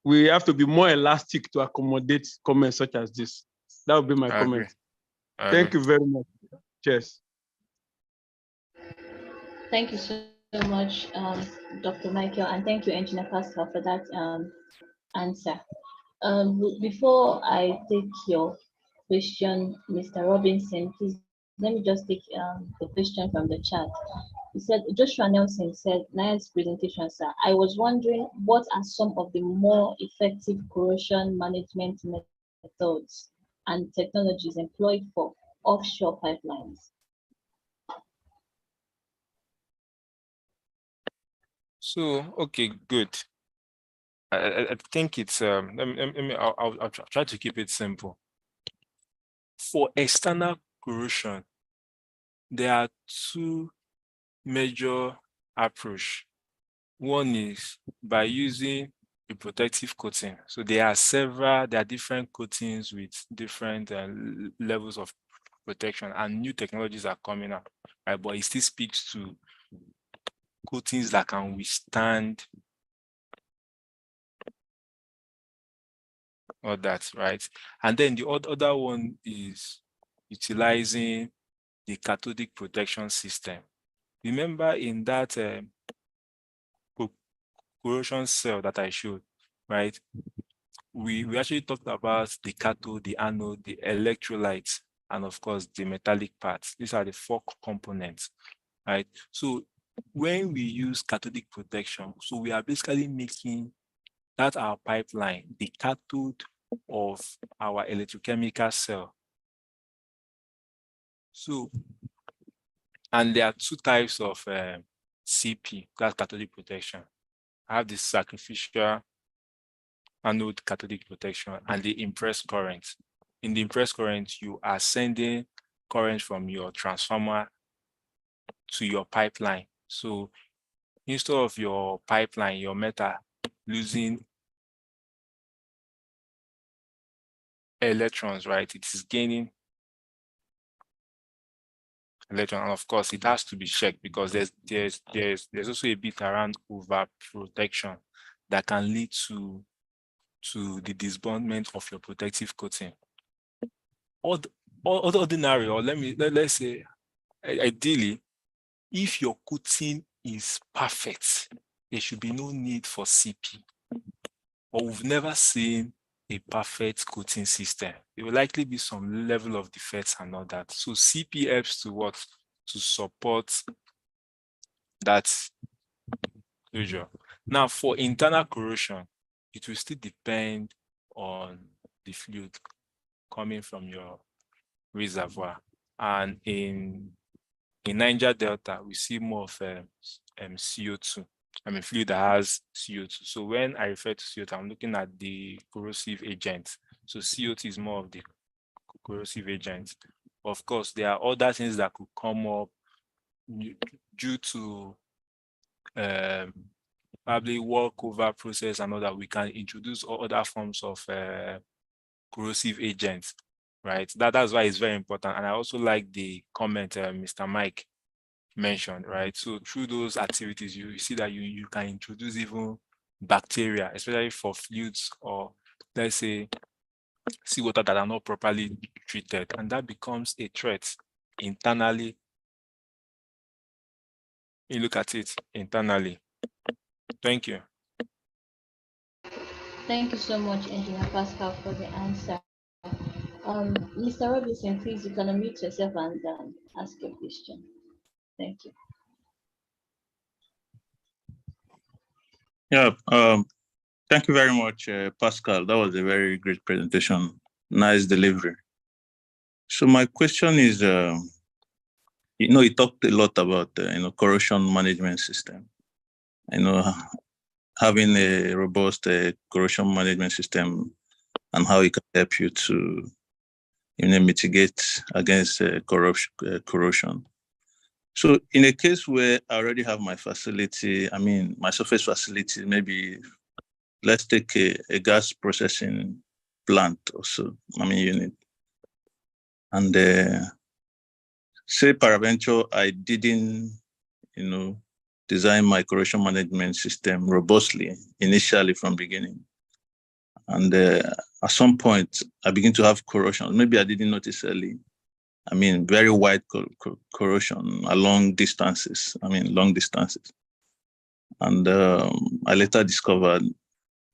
we have to be more elastic to accommodate comments such as this. That would be my comment. Thank you very much. Cheers. Thank you so much, Dr. Michael, and thank you, Engineer Pascal, for that answer. Before I take your question, Mr. Robinson, please let me just take the question from the chat. He said, Joshua Nelson said, nice presentation, sir. I was wondering what are some of the more effective corrosion management methods and technologies employed for offshore pipelines? So, okay, good. I think it's I'll try to keep it simple. For external corrosion, there are two major approach. One is by using a protective coating. So there are different coatings with different levels of protection, and new technologies are coming up, right? But it still speaks to coatings that can withstand all that, right? And then the other one is utilizing the cathodic protection system. Remember in that corrosion cell that I showed, right? We actually talked about the cathode, the anode, the electrolytes, and of course the metallic parts. These are the four components, right? So when we use cathodic protection, so we are basically making that our pipeline the cathode of our electrochemical cell. So, and there are two types of CP, that's cathodic protection. I have the sacrificial anode cathodic protection and the impressed current. In the impressed current, you are sending current from your transformer to your pipeline. So instead of your pipeline, your metal losing electrons, right? It is gaining electron, and of course it has to be checked because there's also a bit around overprotection that can lead to the disbandment of your protective coating. Ordinary, or let's say ideally, if your coating is perfect, there should be no need for CP. But we've never seen a perfect coating system. There will likely be some level of defects and all that. So CP helps to what? To support that closure. Now, for internal corrosion, it will still depend on the fluid coming from your reservoir. And in Niger Delta, we see more of CO2. I mean, fluid that has CO2. So when I refer to CO2, I'm looking at the corrosive agent. So CO2 is more of the corrosive agent. Of course, there are other things that could come up due to probably walkover process and all that. We can introduce other forms of corrosive agents, right? That's why it's very important. And I also like the comment Mr. Mike mentioned, right? So through those activities, you see that you can introduce even bacteria, especially for fluids or let's say seawater that are not properly treated, and that becomes a threat internally. You look at it internally. Thank you. Thank you so much, Engineer Pascal, for the answer. Mr. Robinson, please, you can unmute yourself and ask your question. Thank you. Yeah, thank you very much, Pascal. That was a very great presentation. Nice delivery. So my question is, he talked a lot about corrosion management system. Having a robust corrosion management system and how it can help you to mitigate against corrosion. So in a case where I already have my facility, my surface facility, maybe let's take a gas processing plant or so, unit. And say peradventure, I didn't, design my corrosion management system robustly initially from beginning. And at some point, I begin to have corrosion. Maybe I didn't notice early. Very wide corrosion along distances. Long distances. And I later discovered,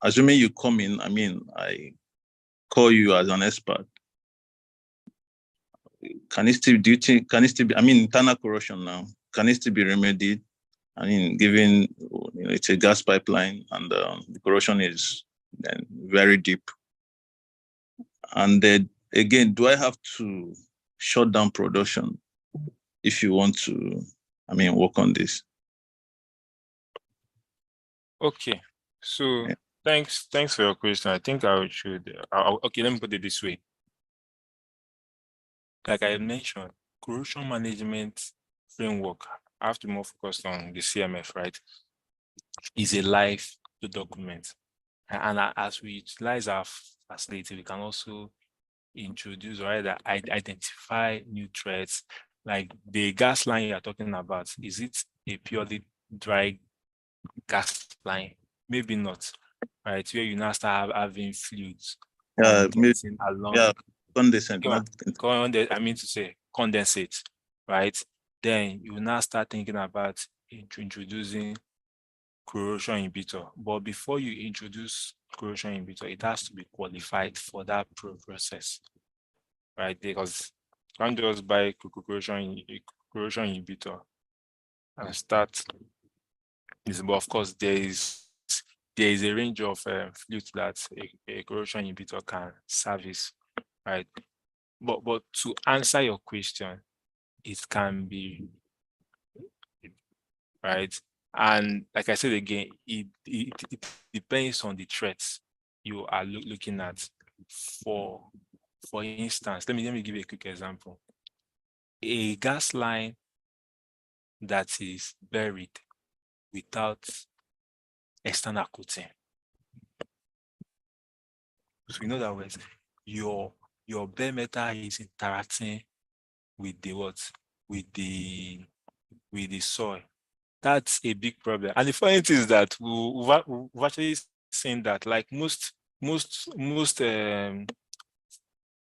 assuming you come in, I call you as an expert. Can it still be, internal corrosion now, can it still be remedied? Given, it's a gas pipeline and the corrosion is very deep. And then again, do I have to shut down production if you want to, work on this? Okay, so Yeah. thanks for your question. I think okay, let me put it this way. Like I mentioned, corrosion management framework, I have to be more focused on the CMF, right? Is a live document. And as we utilize our facility, we can also introduce or either identify new threats. Like the gas line you're talking about, is it a purely dry gas line? Maybe not, right? Where you now start having fluids condensing along. Condensate. I mean to say condensate, right? Then you now start thinking about introducing corrosion inhibitor. But before you introduce corrosion inhibitor, it has to be qualified for that process, right? Because you can't just buy corrosion inhibitor and start this. But of course, there is a range of fluids that a corrosion inhibitor can service, right? But to answer your question, it can be, right? And like I said again, it depends on the threats you are looking at. For instance, let me give you a quick example. A gas line that is buried without external coating. So you know that words, your bare metal is interacting with the what? With the soil. That's a big problem. And the funny thing is that we've actually seen that, like most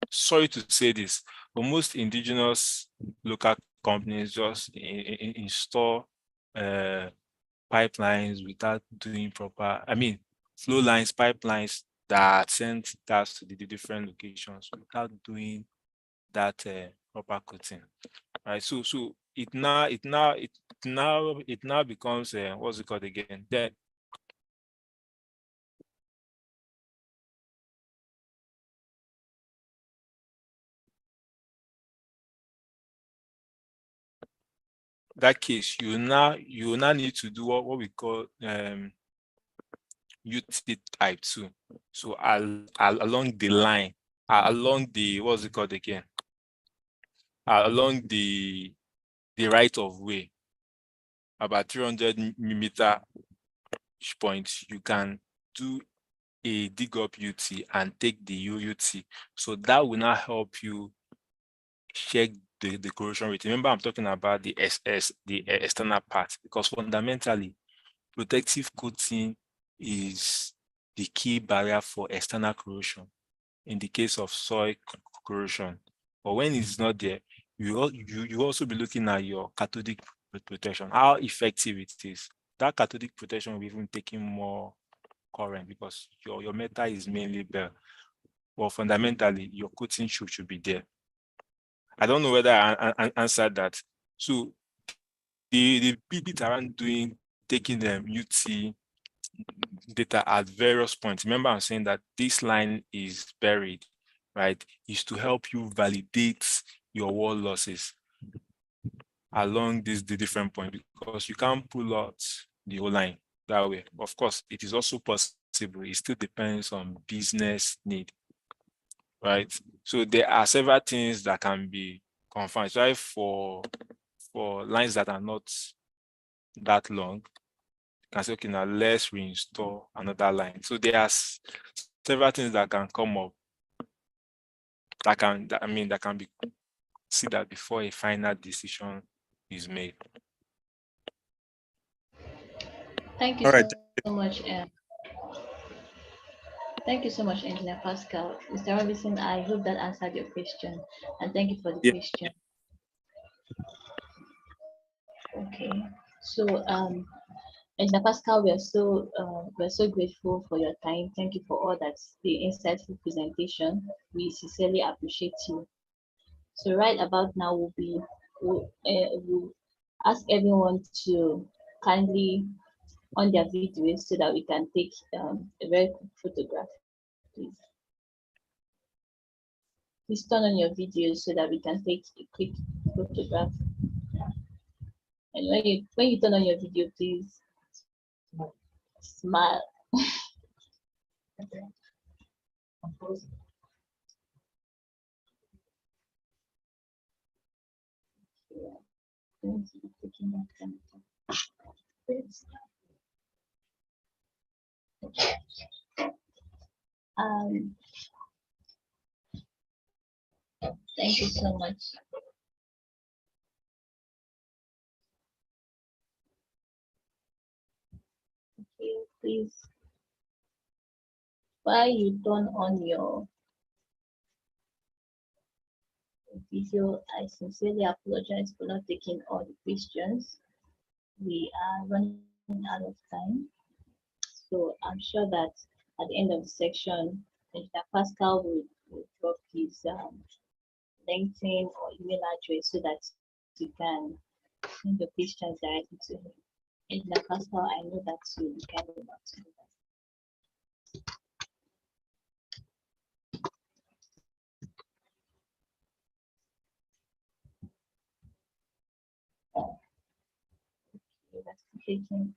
sorry to say this, but most indigenous local companies just install pipelines without doing proper, flow lines, pipelines that send gas to the different locations without doing that proper coating, right? So it now becomes what's it called again? That case, you now need to do what we call UT type 2. So along the line, along the what's it called again? Along the right of way, about 300 meter point, you can do a dig up UT and take the UUT. So that will not help you check the corrosion rate. Remember, I'm talking about the SS, the external part, because fundamentally, protective coating is the key barrier for external corrosion in the case of soil corrosion. But when it's not there, you also be looking at your cathodic protection, how effective it is. That cathodic protection will even taking more current because your metal is mainly bare. Well, fundamentally, your coating should be there. I don't know whether I answered that. So the bit around taking them UT data at various points. Remember, I'm saying that this line is buried, right? Is to help you validate your wall losses. along the different points, because you can't pull out the whole line that way. Of course, it is also possible. It still depends on business need, right? So there are several things that can be confirmed. So for lines that are not that long, you can say, okay, now let's reinstall another line. So there are several things that can come up that can be see that before a final decision is made. Thank you All right. so much. Thank you so much, Engineer Pascal. Mr. Robinson, I hope that answered your question, and thank you for the Yeah. question. Okay, so Engineer Pascal, we're so grateful for your time. Thank you for all that, the insightful presentation. We sincerely appreciate you. So right about now, we'll ask everyone to kindly on their videos so that we can take a very quick photograph, please. Please turn on your video so that we can take a quick photograph. And when you turn on your video, please smile. Um, thank you so much. Okay, please, while you turn on your video, I sincerely apologize for not taking all the questions. We are running out of time. So I'm sure that at the end of the section, Mr. Pascal will drop his LinkedIn or email address so that you can send your questions directly to him. And Mr. Pascal, I know that you will be kind enough to do that. Okay, that's taking.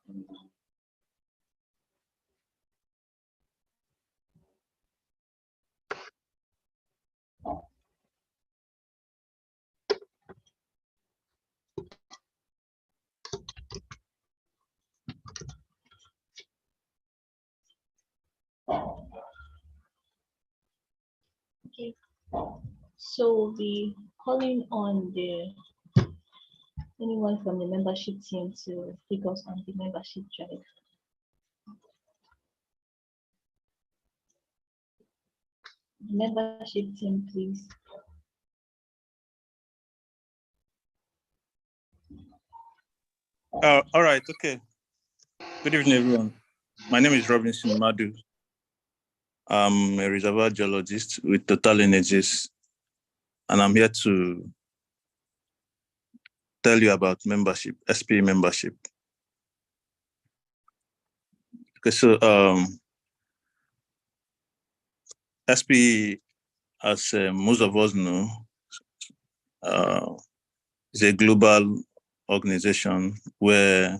Okay, so we'll be calling on anyone from the membership team to take us on the membership drive. The membership team, please. All right. Okay. Good evening, everyone. My name is Robinson Madu. I'm a reservoir geologist with Total Energies, and I'm here to tell you about membership, SPE membership. Okay, so SPE, as most of us know, is a global organization where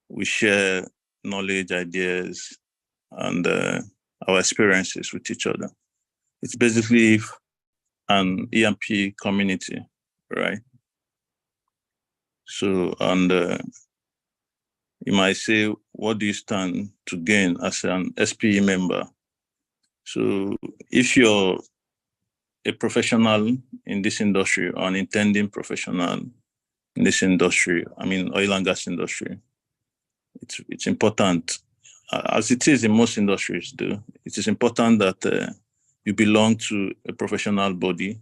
we share knowledge, ideas, and our experiences with each other. It's basically an EMP community, right? So, and you might say, what do you stand to gain as an SPE member? So if you're a professional in this industry or an intending professional in this industry, I mean, oil and gas industry, it's important, as it is in most industries do, it is important that you belong to a professional body.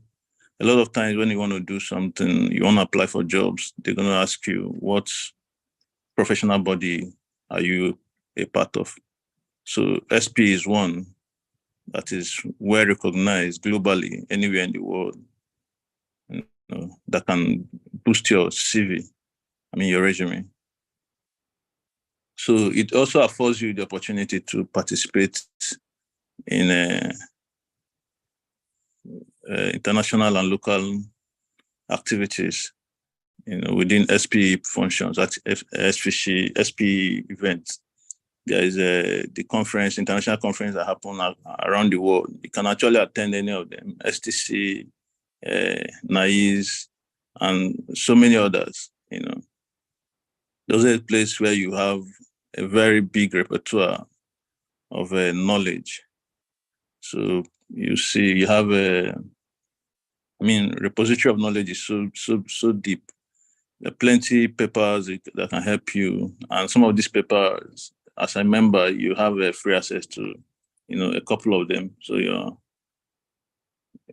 A lot of times when you want to do something, you want to apply for jobs, they're going to ask you, what professional body are you a part of? So SP is one that is well recognized globally, anywhere in the world, you know, that can boost your CV, your resume. So it also affords you the opportunity to participate in international and local activities, within SPE functions, at SPE events. There is the conference, international conference that happen around the world. You can actually attend any of them, STC, NAIS, and so many others. Those are a place where you have a very big repertoire of knowledge. So you see, you have repository of knowledge is so deep. There are plenty papers that can help you, and some of these papers, as a member, you have free access to, a couple of them. So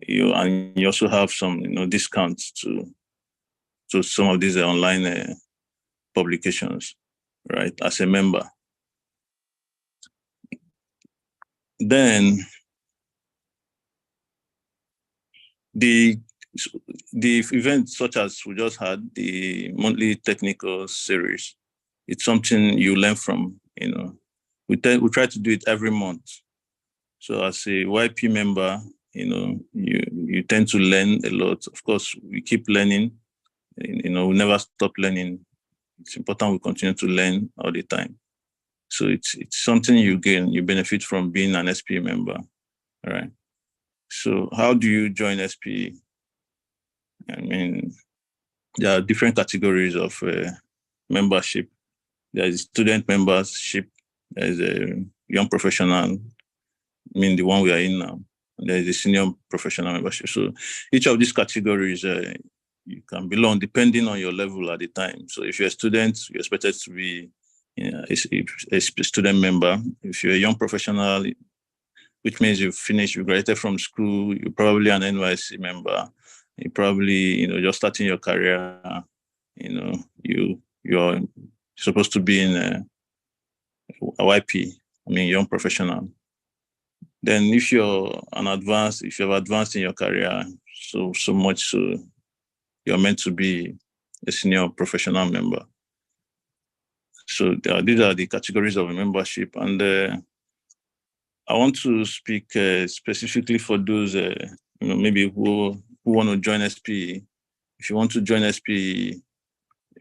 you also have some, discounts to some of these online publications, right? As a member. Then the events such as we just had, the monthly technical series, it's something you learn from. We try to do it every month. So as a YP member, you tend to learn a lot. Of course, we keep learning. We never stop learning. It's important we continue to learn all the time. So it's something you benefit from being an SPE member, all right? So how do you join SPE? There are different categories of membership. There is student membership. There's a young professional, the one we are in now. There is a senior professional membership. So each of these categories you can belong depending on your level at the time. So if you're a student, you're expected to be a student member. If you're a young professional, which means you graduated from school, you're probably an NYC member. You probably, just starting your career, you're supposed to be in a YP, young professional. Then if you've advanced in your career, so much so, you're meant to be a senior professional member. So these are the categories of membership. And I want to speak specifically for those, maybe who want to join SPE. If you want to join SPE,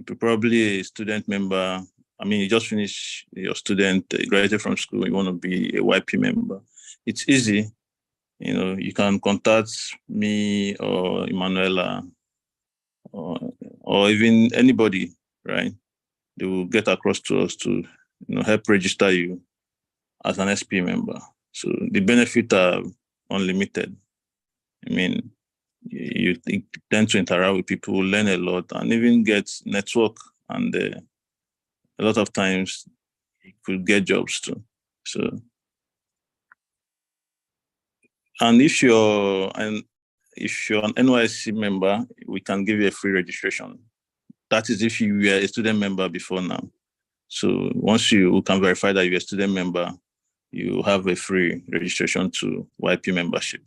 you're probably a student member. You just finished your student, graduated from school, you want to be a YP member. It's easy. You can contact me or Emanuela or even anybody, right? They will get across to us to help register you as an SPE member. So the benefits are unlimited. You tend to interact with people, learn a lot, and even get network. And a lot of times you could get jobs too. So, and if you're an NYSC member, we can give you a free registration. That is if you were a student member before now. So once we can verify that you're a student member, you have a free registration to YP membership.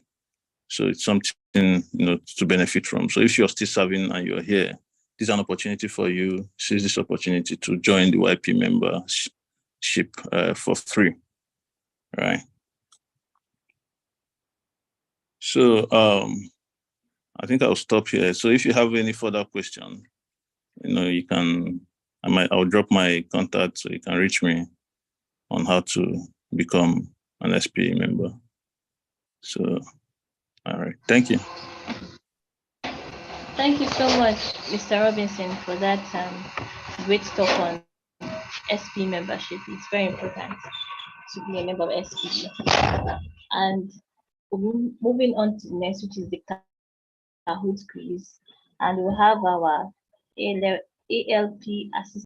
So it's something to benefit from. So if you're still serving and you're here, this is an opportunity for you. Seize this opportunity to join the YP membership for free, right? So I think I'll stop here. So if you have any further question, you can. I'll drop my contact so you can reach me on how to become an SPE member. So, all right, thank you. Thank you so much, Mr. Robinson, for that great talk on SPE membership. It's very important to be a member of SPE. And moving on to the next, which is the Kahoot quiz, and we'll have our ALP assistant